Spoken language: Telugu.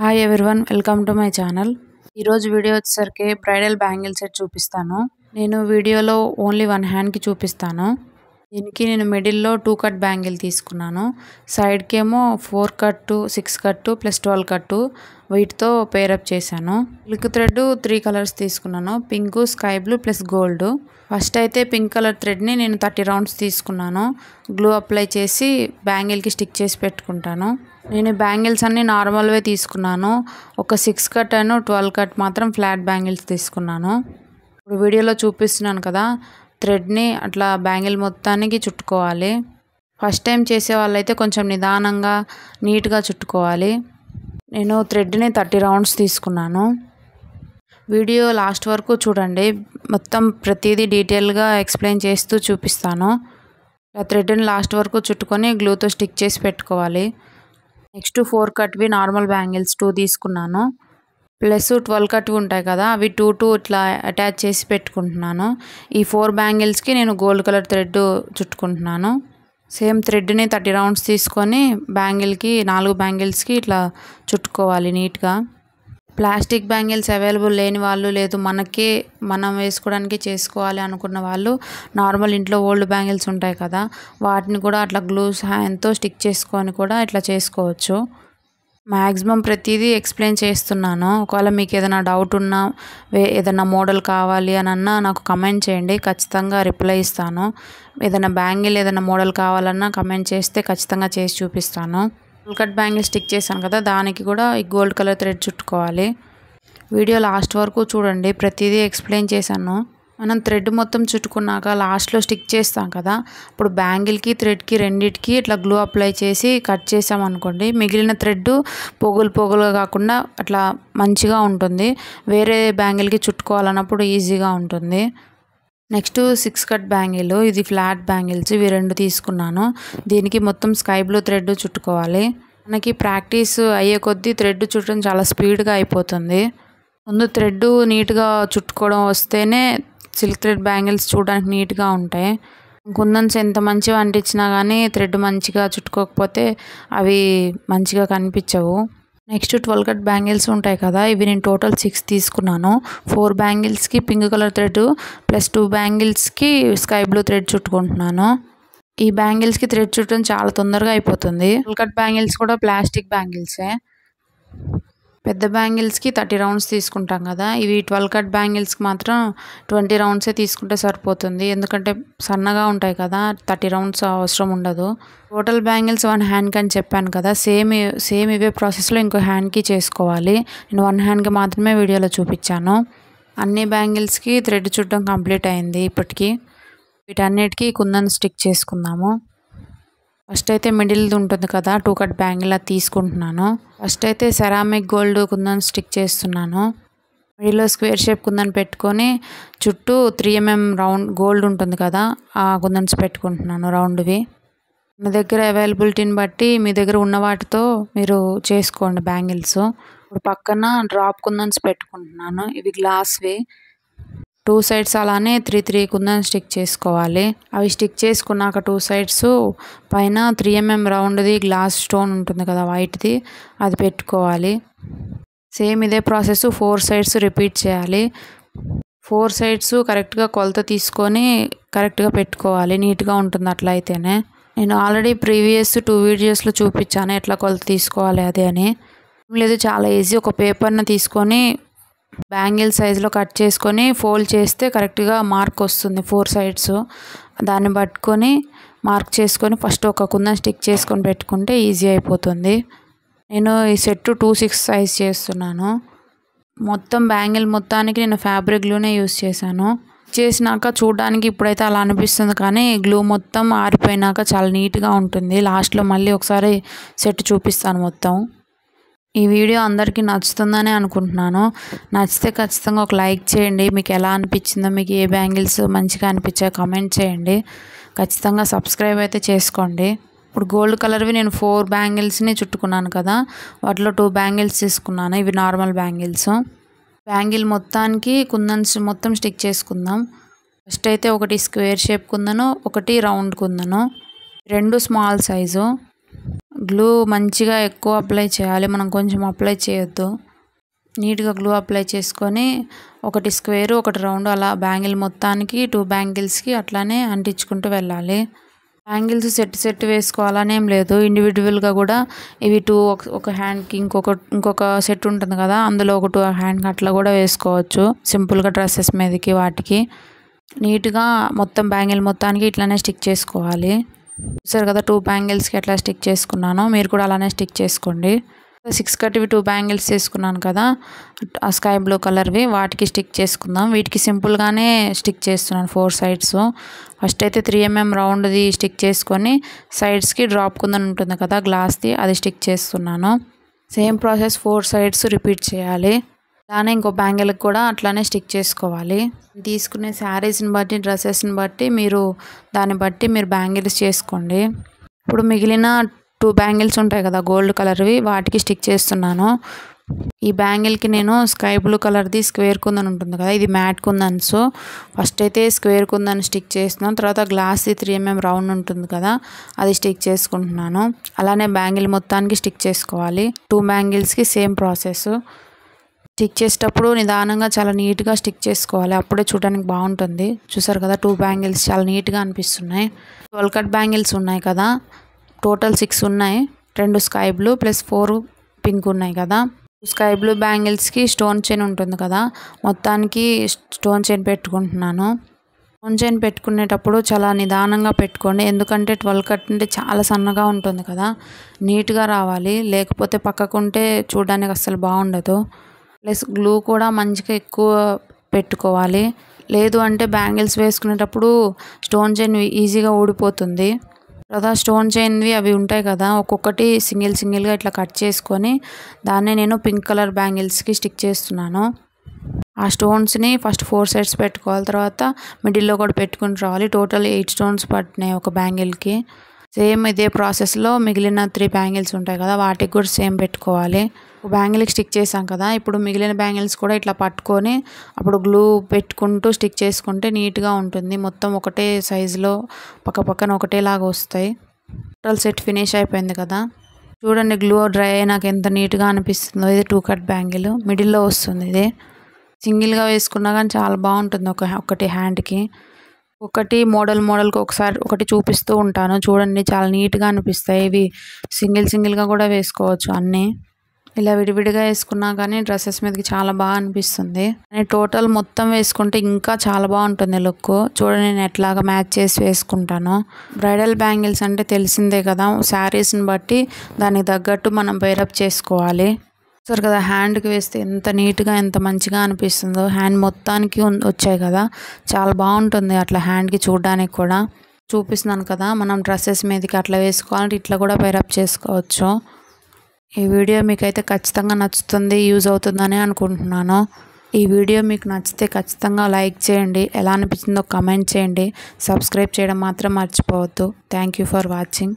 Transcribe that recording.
Hi everyone, welcome to my channel. ఈరోజు వీడియో వచ్చేసరికి బ్రైడల్ బ్యాంగిల్ సెట్ చూపిస్తాను. నేను వీడియోలో ఓన్లీ వన్ హ్యాండ్కి చూపిస్తాను. దీనికి నేను మిడిల్లో 2 కట్ బ్యాంగిల్ తీసుకున్నాను. సైడ్కేమో 4 కట్, 6 కట్ ప్లస్ 12 కట్ వీటితో పేరప్ చేశాను. సిల్క్ థ్రెడ్ 3 కలర్స్ తీసుకున్నాను, pink, sky blue plus gold. First అయితే పింక్ కలర్ థ్రెడ్ని నేను 30 రౌండ్స్ తీసుకున్నాను. గ్లూ అప్లై చేసి బ్యాంగిల్కి స్టిక్ చేసి పెట్టుకుంటాను. నేను బ్యాంగిల్స్ అన్నీ నార్మల్వే తీసుకున్నాను. ఒక 6 కట్ అండ్ 12 కట్ మాత్రం ఫ్లాట్ బ్యాంగిల్స్ తీసుకున్నాను. ఇప్పుడు వీడియోలో చూపిస్తున్నాను కదా, థ్రెడ్ని అట్లా బ్యాంగిల్ మొత్తానికి చుట్టుకోవాలి. ఫస్ట్ టైం చేసే వాళ్ళైతే కొంచెం నిదానంగా నీట్గా చుట్టుకోవాలి. నేను థ్రెడ్ని 30 రౌండ్స్ తీసుకున్నాను. వీడియో లాస్ట్ వరకు చూడండి, మొత్తం ప్రతిదీ డీటెయిల్గా ఎక్స్ప్లెయిన్ చేస్తూ చూపిస్తాను. ఆ థ్రెడ్ని లాస్ట్ వరకు చుట్టుకొని గ్లూతో స్టిక్ చేసి పెట్టుకోవాలి. నెక్స్ట్ 4 కట్వి నార్మల్ బ్యాంగిల్స్ 2 తీసుకున్నాను. ప్లస్ 12 కట్వి ఉంటాయి కదా, అవి 2 ఇట్లా అటాచ్ చేసి పెట్టుకుంటున్నాను. ఈ 4 బ్యాంగిల్స్కి నేను గోల్డ్ కలర్ థ్రెడ్ చుట్టుకుంటున్నాను. సేమ్ థ్రెడ్ని 30 రౌండ్స్ తీసుకొని బ్యాంగిల్కి 4 బ్యాంగిల్స్కి ఇట్లా చుట్టుకోవాలి నీట్గా. ప్లాస్టిక్ బ్యాంగిల్స్ అవైలబుల్ లేని వాళ్ళు, లేదు మనం వేసుకోవడానికి చేసుకోవాలి అనుకున్న వాళ్ళు నార్మల్ ఇంట్లో ఓల్డ్ బ్యాంగిల్స్ ఉంటాయి కదా, వాటిని కూడా అట్లా గ్లూ హ్యాండ్తో స్టిక్ చేసుకొని కూడా ఇట్లా చేసుకోవచ్చు. మ్యాక్సిమం ప్రతిదీ ఎక్స్ప్లెయిన్ చేస్తున్నాను. ఒకవేళ మీకు ఏదైనా డౌట్ ఉన్నా, ఏదైనా మోడల్ కావాలి అని అన్నా నాకు కమెంట్ చేయండి, ఖచ్చితంగా రిప్లై ఇస్తాను. ఏదైనా బ్యాంగిల్ ఏదైనా మోడల్ కావాలన్నా కమెంట్ చేస్తే ఖచ్చితంగా చేసి చూపిస్తాను. ఫుల్ కట్ బ్యాంగిల్ స్టిక్ చేశాను కదా, దానికి కూడా ఈ గోల్డ్ కలర్ థ్రెడ్ చుట్టుకోవాలి. వీడియో లాస్ట్ వరకు చూడండి, ప్రతిదీ ఎక్స్ప్లెయిన్ చేశాను. మనం థ్రెడ్ మొత్తం చుట్టుకున్నాక లాస్ట్లో స్టిక్ చేస్తాం కదా, ఇప్పుడు బ్యాంగిల్కి థ్రెడ్కి రెండిటికి ఇట్లా గ్లూ అప్లై చేసి కట్ చేసామనుకోండి, మిగిలిన థ్రెడ్ పొగులుగా కాకుండా అట్లా మంచిగా ఉంటుంది. వేరే బ్యాంగిల్కి చుట్టుకోవాలన్నప్పుడు ఈజీగా ఉంటుంది. నెక్స్ట్ 6 కట్ బ్యాంగిల్, ఇది ఫ్లాట్ బ్యాంగిల్స్, ఇవి 2 తీసుకున్నాను. దీనికి మొత్తం స్కై బ్లూ థ్రెడ్ చుట్టుకోవాలి. మనకి ప్రాక్టీస్ అయ్యే కొద్దీ థ్రెడ్ చుట్టడం చాలా స్పీడ్గా అయిపోతుంది. ముందు థ్రెడ్ నీట్గా చుట్టుకోవడం వస్తేనే సిల్క్ థ్రెడ్ బ్యాంగిల్స్ చూడడానికి నీట్గా ఉంటాయి. కుందన్స్ ఎంత మంచిగా అంటించినా కానీ థ్రెడ్ మంచిగా చుట్టుకోకపోతే అవి మంచిగా కనిపించవు. నెక్స్ట్ 12 కట్ బ్యాంగిల్స్ ఉంటాయి కదా, ఇవి నేను టోటల్ 6 తీసుకున్నాను. 4 బ్యాంగిల్స్కి పింక్ కలర్ థ్రెడ్ ప్లస్ 2 బ్యాంగిల్స్కి స్కై బ్లూ థ్రెడ్ చుట్టుకుంటున్నాను. ఈ బ్యాంగిల్స్కి థ్రెడ్ చుట్టడం చాలా తొందరగా అయిపోతుంది. 12 కట్ బ్యాంగిల్స్ కూడా ప్లాస్టిక్ బ్యాంగిల్సే. పెద్ద బ్యాంగిల్స్కి 30 రౌండ్స్ తీసుకుంటాం కదా, ఇవి 12 కట్ బ్యాంగిల్స్కి మాత్రం 20 రౌండ్సే తీసుకుంటే సరిపోతుంది. ఎందుకంటే సన్నగా ఉంటాయి కదా, 30 రౌండ్స్ అవసరం ఉండదు. టోటల్ బ్యాంగిల్స్ 1 హ్యాండ్కి అని చెప్పాను కదా, సేమ్ ఇవే ప్రాసెస్లో ఇంకో హ్యాండ్కి చేసుకోవాలి. నేను 1 హ్యాండ్కి మాత్రమే వీడియోలో చూపించాను. అన్ని బ్యాంగిల్స్కి థ్రెడ్ చుట్టడం కంప్లీట్ అయింది. ఇప్పటికీ వీటన్నిటికీ కుందన్ స్టిక్ చేసుకుందాము. ఫస్ట్ అయితే మిడిల్ది ఉంటుంది కదా 2 కట్ బ్యాంగిల్, అది తీసుకుంటున్నాను. ఫస్ట్ అయితే సెరామిక్ గోల్డ్ కుందన్ స్టిక్ చేస్తున్నాను. మిడిల్లో స్క్వేర్ షేప్ కుందన్ పెట్టుకొని చుట్టూ 3mm రౌండ్ గోల్డ్ ఉంటుంది కదా, ఆ కుందన్స్ పెట్టుకుంటున్నాను రౌండ్వి. మీ దగ్గర అవైలబిలిటీని బట్టి మీ దగ్గర ఉన్న వాటితో మీరు చేసుకోండి బ్యాంగిల్స్. ఇప్పుడు పక్కన డ్రాప్ కుందన్స్ పెట్టుకుంటున్నాను. ఇవి గ్లాస్వి. 2 సైడ్స్ అలానే 3 కుందన్ స్టిక్ చేసుకోవాలి. అవి స్టిక్ చేసుకున్నాక 2 సైడ్స్ పైన 3mm రౌండ్ది గ్లాస్ స్టోన్ ఉంటుంది కదా వైట్ది, అది పెట్టుకోవాలి. సేమ్ ఇదే ప్రాసెస్ 4 సైడ్స్ రిపీట్ చేయాలి. 4 సైడ్స్ కరెక్ట్గా కొలత తీసుకొని కరెక్ట్గా పెట్టుకోవాలి, నీట్గా ఉంటుంది అట్లా అయితేనే. నేను ఆల్రెడీ ప్రీవియస్ 2 వీడియోస్లో చూపించాను ఎట్లా కొలత తీసుకోవాలి అది అని. లేదు, చాలా ఈజీ. ఒక పేపర్ని తీసుకొని బ్యాంగిల్ సైజులో కట్ చేసుకొని ఫోల్డ్ చేస్తే కరెక్ట్గా మార్క్ వస్తుంది 4 సైడ్స్. దాన్ని పట్టుకొని మార్క్ చేసుకొని ఫస్ట్ ఒక కుందన్ స్టిక్ చేసుకొని పెట్టుకుంటే ఈజీ అయిపోతుంది. నేను ఈ సెట్ 2/6 సైజ్ చేస్తున్నాను. మొత్తం బ్యాంగిల్ మొత్తానికి నేను ఫ్యాబ్రిక్ గ్లూనే యూస్ చేశాను. చేసినాక చూడడానికి ఇప్పుడైతే అలా అనిపిస్తుంది, కానీ గ్లూ మొత్తం ఆరిపోయినాక చాలా నీట్గా ఉంటుంది. లాస్ట్లో మళ్ళీ ఒకసారి సెట్ చూపిస్తాను మొత్తం. ఈ వీడియో అందరికీ నచ్చుతుందని అనుకుంటున్నాను. నచ్చితే ఖచ్చితంగా ఒక లైక్ చేయండి. మీకు ఎలా అనిపించిందో, మీకు ఏ బ్యాంగిల్స్ మంచిగా అనిపించాయో కమెంట్ చేయండి. ఖచ్చితంగా సబ్స్క్రైబ్ అయితే చేసుకోండి. ఇప్పుడు గోల్డ్ కలర్వి నేను 4 బ్యాంగిల్స్ని చుట్టుకున్నాను కదా, వాటిలో 2 బ్యాంగిల్స్ తీసుకున్నాను. ఇవి నార్మల్ బ్యాంగిల్స్. బ్యాంగిల్ మొత్తానికి కుందన్స్ మొత్తం స్టిక్ చేసుకుందాం. ఫస్ట్ అయితే ఒకటి స్క్వేర్ షేప్ కుందను, ఒకటి రౌండ్ కుందను, 2 స్మాల్ సైజు. గ్లూ మంచిగా ఎక్కువ అప్లై చేయాలి, మనం కొంచెం అప్లై చేయొద్దు. నీట్గా గ్లూ అప్లై చేసుకొని ఒకటి స్క్వేర్ ఒకటి రౌండ్ అలా బ్యాంగిల్ మొత్తానికి 2 బ్యాంగిల్స్కి అట్లానే అంటించుకుంటూ వెళ్ళాలి. బ్యాంగిల్స్ సెట్ వేసుకోవాలని ఏం లేదు, ఇండివిజువల్గా కూడా ఇవి 2 ఒక హ్యాండ్కి ఇంకొక సెట్ ఉంటుంది కదా, అందులో ఒక 2 హ్యాండ్కి అట్లా కూడా వేసుకోవచ్చు. సింపుల్గా డ్రెస్సెస్ మీదకి వాటికి నీట్గా మొత్తం బ్యాంగిల్ మొత్తానికి ఇట్లానే స్టిక్ చేసుకోవాలి. చూసారు కదా 2 బ్యాంగిల్స్కి ఎట్లా స్టిక్ చేసుకున్నానో, మీరు కూడా అలానే స్టిక్ చేసుకోండి. 6 కట్టివి 2 బ్యాంగిల్స్ చేసుకున్నాను కదా, ఆ స్కై బ్లూ కలర్వి, వాటికి స్టిక్ చేసుకుందాం. వీటికి సింపుల్గానే స్టిక్ చేస్తున్నాను 4 సైడ్స్. ఫస్ట్ అయితే 3 mm రౌండ్ది స్టిక్ చేసుకొని సైడ్స్కి డ్రాప్ కుందని ఉంటుంది కదా గ్లాస్ది, అది స్టిక్ చేస్తున్నాను. సేమ్ ప్రాసెస్ 4 సైడ్స్ రిపీట్ చేయాలి. అలానే ఇంకో బ్యాంగిల్కి కూడా అట్లానే స్టిక్ చేసుకోవాలి. తీసుకునే శారీస్ని బట్టి డ్రెస్సెస్ని బట్టి దాన్ని బట్టి మీరు బ్యాంగిల్స్ చేసుకోండి. ఇప్పుడు మిగిలిన 2 బ్యాంగిల్స్ ఉంటాయి కదా గోల్డ్ కలర్వి, వాటికి స్టిక్ చేస్తున్నాను. ఈ బ్యాంగిల్కి నేను స్కై బ్లూ కలర్ది స్క్వేర్ కుందన్ ఉంటుంది కదా, ఇది మ్యాట్ కుందన్. సో ఫస్ట్ అయితే స్క్వేర్ కుందన్ స్టిక్ చేస్తున్నాను, తర్వాత గ్లాస్ది 3 mm రౌండ్ ఉంటుంది కదా, అది స్టిక్ చేసుకుంటున్నాను. అలానే బ్యాంగిల్ మొత్తానికి స్టిక్ చేసుకోవాలి. 2 బ్యాంగిల్స్కి సేమ్ ప్రాసెస్. స్టిక్ చేసేటప్పుడు నిదానంగా చాలా నీట్గా స్టిక్ చేసుకోవాలి, అప్పుడే చూడడానికి బాగుంటుంది. చూసారు కదా 2 బ్యాంగిల్స్ చాలా నీట్గా అనిపిస్తున్నాయి. 12 కట్ బ్యాంగిల్స్ ఉన్నాయి కదా, టోటల్ 6 ఉన్నాయి. 2 స్కై బ్లూ ప్లస్ 4 పింక్ ఉన్నాయి కదా. స్కై బ్లూ బ్యాంగిల్స్కి స్టోన్ చైన్ ఉంటుంది కదా, మొత్తానికి స్టోన్ చైన్ పెట్టుకుంటున్నాను. స్టోన్ చైన్ పెట్టుకునేటప్పుడు చాలా నిదానంగా పెట్టుకోండి, ఎందుకంటే 12 కట్ అంటే చాలా సన్నగా ఉంటుంది కదా, నీట్గా రావాలి. లేకపోతే పక్కకుంటే చూడడానికి అస్సలు బాగుండదు. ప్లస్ గ్లూ కూడా మంచిగా ఎక్కువ పెట్టుకోవాలి, లేదు అంటే బ్యాంగిల్స్ వేసుకునేటప్పుడు స్టోన్ చైన్ ఈజీగా ఊడిపోతుంది. తర్వాత స్టోన్ చైన్వి అవి ఉంటాయి కదా, ఒక్కొక్కటి సింగిల్గా ఇట్లా కట్ చేసుకొని దాన్నే నేను పింక్ కలర్ బ్యాంగిల్స్కి స్టిక్ చేస్తున్నాను. ఆ స్టోన్స్ని ఫస్ట్ 4 సైడ్స్ పెట్టుకోవాలి, తర్వాత మిడిల్లో కూడా పెట్టుకుని రావాలి. టోటల్ 8 స్టోన్స్ పట్టినాయి ఒక బ్యాంగిల్కి. సేమ్ ఇదే ప్రాసెస్లో మిగిలిన 3 బ్యాంగిల్స్ ఉంటాయి కదా, వాటికి కూడా సేమ్ పెట్టుకోవాలి. ఒక బ్యాంగిల్కి స్టిక్ చేసాం కదా, ఇప్పుడు మిగిలిన బ్యాంగిల్స్ కూడా ఇట్లా పట్టుకొని అప్పుడు గ్లూ పెట్టుకుంటూ స్టిక్ చేసుకుంటే నీట్గా ఉంటుంది. మొత్తం ఒకటే సైజులో పక్కన ఒకటేలాగా వస్తాయి. టోటల్ సెట్ ఫినిష్ అయిపోయింది కదా, చూడండి గ్లూ డ్రై అయినాక ఎంత నీట్గా అనిపిస్తుందో. ఇది 2 కట్ బ్యాంగిల్ మిడిల్లో వస్తుంది. ఇది సింగిల్గా వేసుకున్నా కానీ చాలా బాగుంటుంది ఒకటి హ్యాండ్కి. ఒకటి మోడల్కి ఒకటి చూపిస్తూ ఉంటాను చూడండి, చాలా నీట్గా అనిపిస్తాయి. ఇవి సింగిల్గా కూడా వేసుకోవచ్చు. అన్నీ ఇలా విడివిడిగా వేసుకున్నా కానీ డ్రెస్సెస్ మీదకి చాలా బాగా అనిపిస్తుంది. టోటల్ మొత్తం వేసుకుంటే ఇంకా చాలా బాగుంటుంది లుక్. చూడండి నేను ఎట్లాగా మ్యాచ్ చేసి వేసుకుంటాను. బ్రైడల్ బ్యాంగిల్స్ అంటే తెలిసిందే కదా, శారీస్ని బట్టి దానికి తగ్గట్టు మనం పేరప్ చేసుకోవాలి. సరే కదా, హ్యాండ్కి వేస్తే ఎంత నీట్గా ఎంత మంచిగా అనిపిస్తుందో. హ్యాండ్ మొత్తానికి వచ్చాయి కదా, చాలా బాగుంటుంది అట్లా హ్యాండ్కి చూడడానికి కూడా. చూపిస్తున్నాను కదా, మనం డ్రెస్సెస్ మీదకి అట్లా వేసుకోవాలంటే ఇట్లా కూడా పేరప్ చేసుకోవచ్చు. ఈ వీడియో మీకైతే ఖచ్చితంగా నచ్చుతుంది, యూజ్ అవుతుందని అనుకుంటున్నాను. ఈ వీడియో మీకు నచ్చితే ఖచ్చితంగా లైక్ చేయండి, ఎలా అనిపించిందో కామెంట్ చేయండి, సబ్స్క్రైబ్ చేయడం మాత్రం మర్చిపోవద్దు. Thank you for watching.